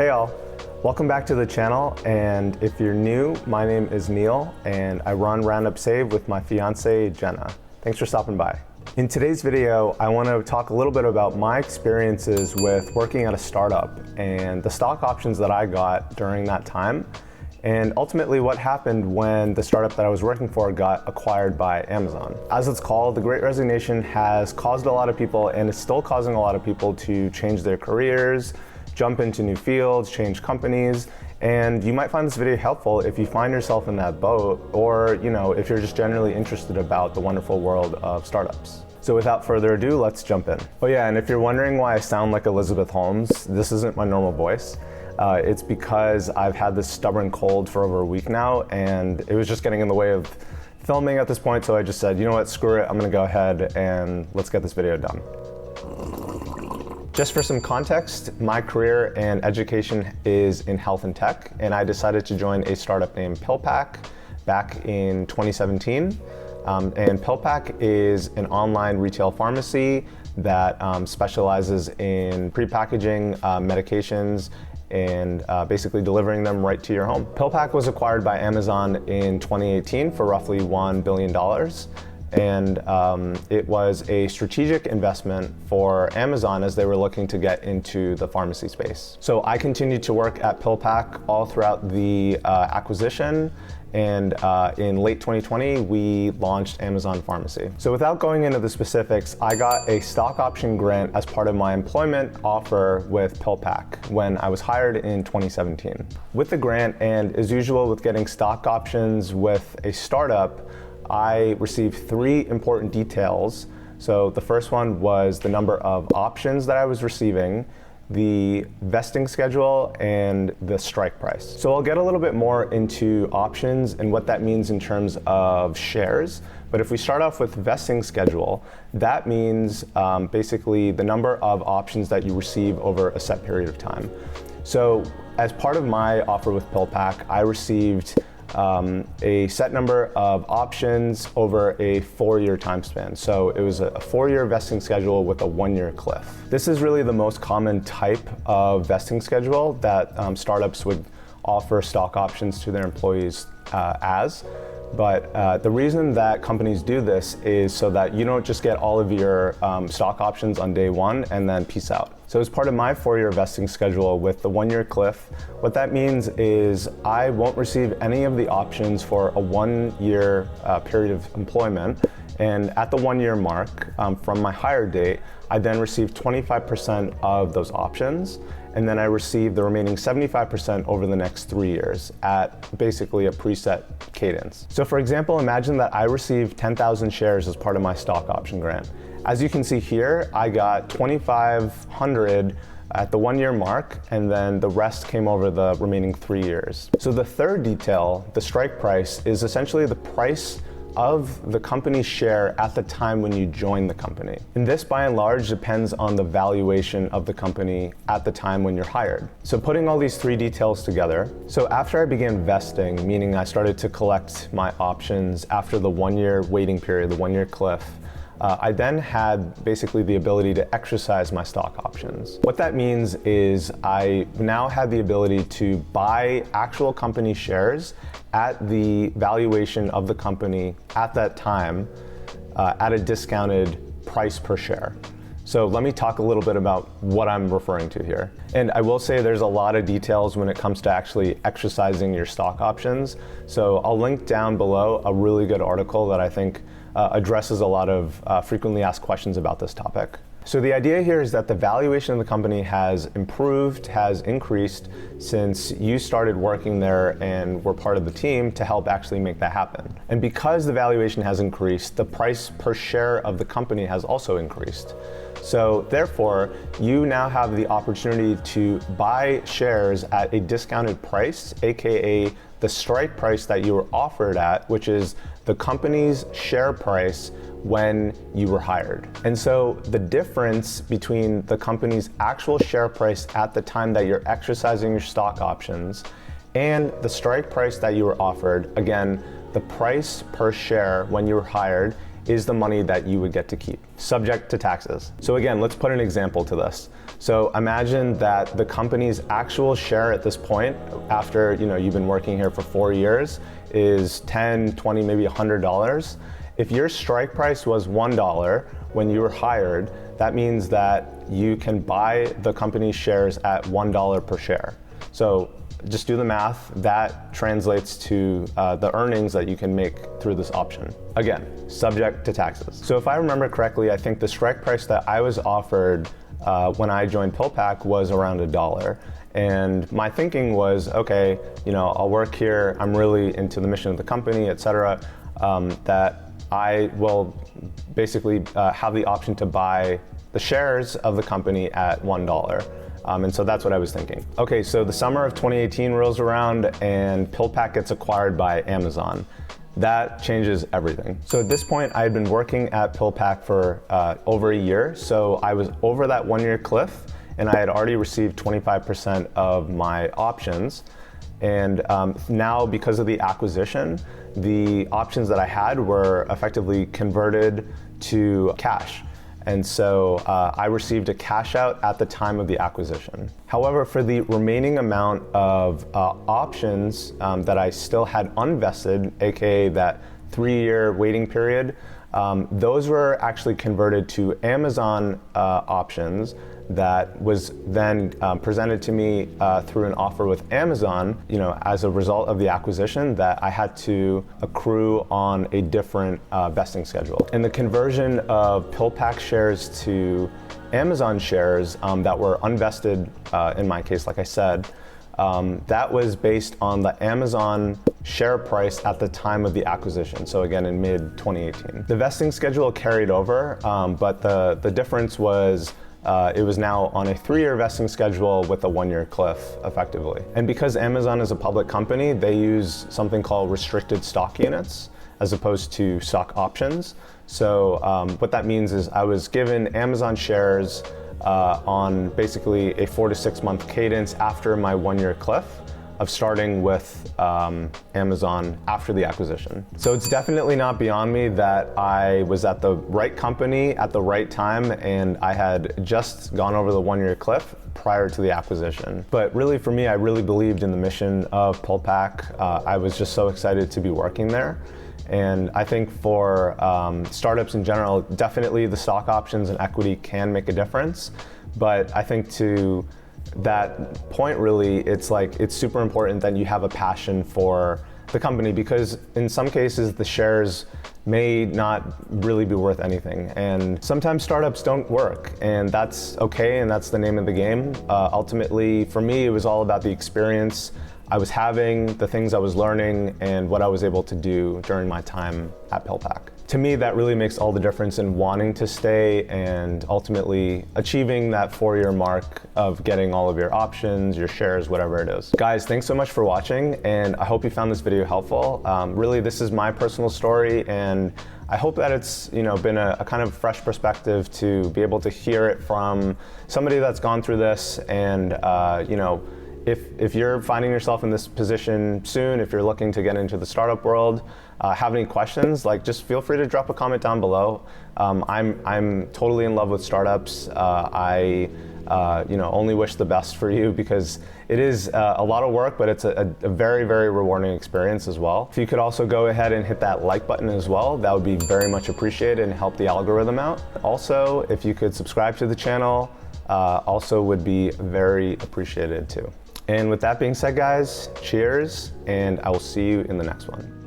Hey all, welcome back to the channel, and if you're new, my name is Neil and I run Roundup Save with my fiance Jenna. Thanks for stopping by. In today's video, I want to talk a little bit about my experiences with working at a startup and the stock options that I got during that time, and ultimately what happened when the startup that I was working for got acquired by Amazon. As it's called, the Great Resignation has caused a lot of people, and is still causing a lot of people, to change their careers, jump into new fields, change companies, and you might find this video helpful if you find yourself in that boat, or if you're just generally interested about the wonderful world of startups. So without further ado, let's jump in. Oh yeah, and if you're wondering why I sound like Elizabeth Holmes, this isn't my normal voice. It's because I've had this stubborn cold for over a week now, and it was just getting in the way of filming at this point, so I just said, you know what, screw it, I'm gonna go ahead and let's get this video done. Just for some context, my career and education is in health and tech, and I decided to join a startup named PillPack back in 2017. And PillPack is an online retail pharmacy that specializes in prepackaging medications and basically delivering them right to your home. PillPack was acquired by Amazon in 2018 for roughly $1 billion. And it was a strategic investment for Amazon as they were looking to get into the pharmacy space. So I continued to work at PillPack all throughout the acquisition, and in late 2020, we launched Amazon Pharmacy. So without going into the specifics, I got a stock option grant as part of my employment offer with PillPack when I was hired in 2017. With the grant, and as usual with getting stock options with a startup, I received 3 important details. So the first one was the number of options that I was receiving, the vesting schedule, and the strike price. So I'll get a little bit more into options and what that means in terms of shares. But if we start off with vesting schedule, that means basically the number of options that you receive over a set period of time. So as part of my offer with PillPack, I received a set number of options over a 4-year time span. So it was a 4-year vesting schedule with a 1-year cliff. This is really the most common type of vesting schedule that startups would offer stock options to their employees as. But the reason that companies do this is so that you don't just get all of your stock options on day one and then peace out. So as part of my 4-year vesting schedule with the 1-year cliff, what that means is I won't receive any of the options for a 1-year period of employment. And at the 1-year mark from my hire date, I then receive 25% of those options. And then I receive the remaining 75% over the next 3 years at basically a preset cadence. So for example, imagine that I received 10,000 shares as part of my stock option grant. As you can see here, I got 2,500 at the 1-year mark, and then the rest came over the remaining 3 years. So the third detail, the strike price, is essentially the price of the company's share at the time when you join the company. And this by and large depends on the valuation of the company at the time when you're hired. So putting all these 3 details together, so after I began vesting, meaning I started to collect my options after the 1-year waiting period, the 1-year cliff, I then had basically the ability to exercise my stock options. What that means is I now had the ability to buy actual company shares at the valuation of the company at that time at a discounted price per share. So let me talk a little bit about what I'm referring to here. And I will say there's a lot of details when it comes to actually exercising your stock options. So I'll link down below a really good article that I think addresses a lot of frequently asked questions about this topic. So the idea here is that the valuation of the company has improved, has increased since you started working there and were part of the team to help actually make that happen. And because the valuation has increased, the price per share of the company has also increased. So therefore, you now have the opportunity to buy shares at a discounted price, aka the strike price that you were offered at, which is the company's share price when you were hired. And so the difference between the company's actual share price at the time that you're exercising your stock options and the strike price that you were offered, again, the price per share when you were hired is the money that you would get to keep, subject to taxes. So again, let's put an example to this. So imagine that the company's actual share at this point, after you've been working here for 4 years, is $10, $20, maybe $100. If your strike price was $1 when you were hired, that means that you can buy the company's shares at $1 per share. So just do the math. That translates to the earnings that you can make through this option. Again, subject to taxes. So if I remember correctly, I think the strike price that I was offered when I joined PillPack was around $1. And my thinking was, okay, I'll work here. I'm really into the mission of the company, et cetera, that I will basically have the option to buy the shares of the company at $1. And so that's what I was thinking. Okay, so the summer of 2018 rolls around and PillPack gets acquired by Amazon. That changes everything. So at this point, I had been working at PillPack for over a year. So I was over that 1-year cliff and I had already received 25% of my options. And now because of the acquisition, the options that I had were effectively converted to cash. And so I received a cash out at the time of the acquisition. However, for the remaining amount of options that I still had unvested, AKA that 3-year waiting period, those were actually converted to Amazon options that was then presented to me through an offer with Amazon, as a result of the acquisition, that I had to accrue on a different vesting schedule. And the conversion of PillPack shares to Amazon shares that were unvested, in my case, like I said, that was based on the Amazon share price at the time of the acquisition. So again, in mid 2018. The vesting schedule carried over, but the difference was it was now on a 3-year vesting schedule with a 1-year cliff, effectively. And because Amazon is a public company, they use something called restricted stock units as opposed to stock options. So what that means is I was given Amazon shares on basically a 4 to 6 month cadence after my 1-year cliff of starting with Amazon after the acquisition. So it's definitely not beyond me that I was at the right company at the right time and I had just gone over the 1-year cliff prior to the acquisition. But really for me, I really believed in the mission of PillPack. I was just so excited to be working there. And I think for startups in general, definitely the stock options and equity can make a difference. But I think to that point, really, it's super important that you have a passion for the company, because in some cases the shares may not really be worth anything. And sometimes startups don't work, and that's okay, and that's the name of the game. Ultimately, for me, it was all about the experience I was having, the things I was learning, and what I was able to do during my time at PillPack. To me, that really makes all the difference in wanting to stay and ultimately achieving that 4-year mark of getting all of your options, your shares, whatever it is. Guys, thanks so much for watching, and I hope you found this video helpful. Really, this is my personal story, and I hope that it's been a kind of fresh perspective to be able to hear it from somebody that's gone through this. And if you're finding yourself in this position soon, if you're looking to get into the startup world, have any questions, just feel free to drop a comment down below. I'm totally in love with startups. I only wish the best for you, because it is a lot of work, but it's a very, very rewarding experience as well. If you could also go ahead and hit that like button as well, that would be very much appreciated and help the algorithm out. Also, if you could subscribe to the channel, also would be very appreciated too. And with that being said, guys, cheers, and I will see you in the next one.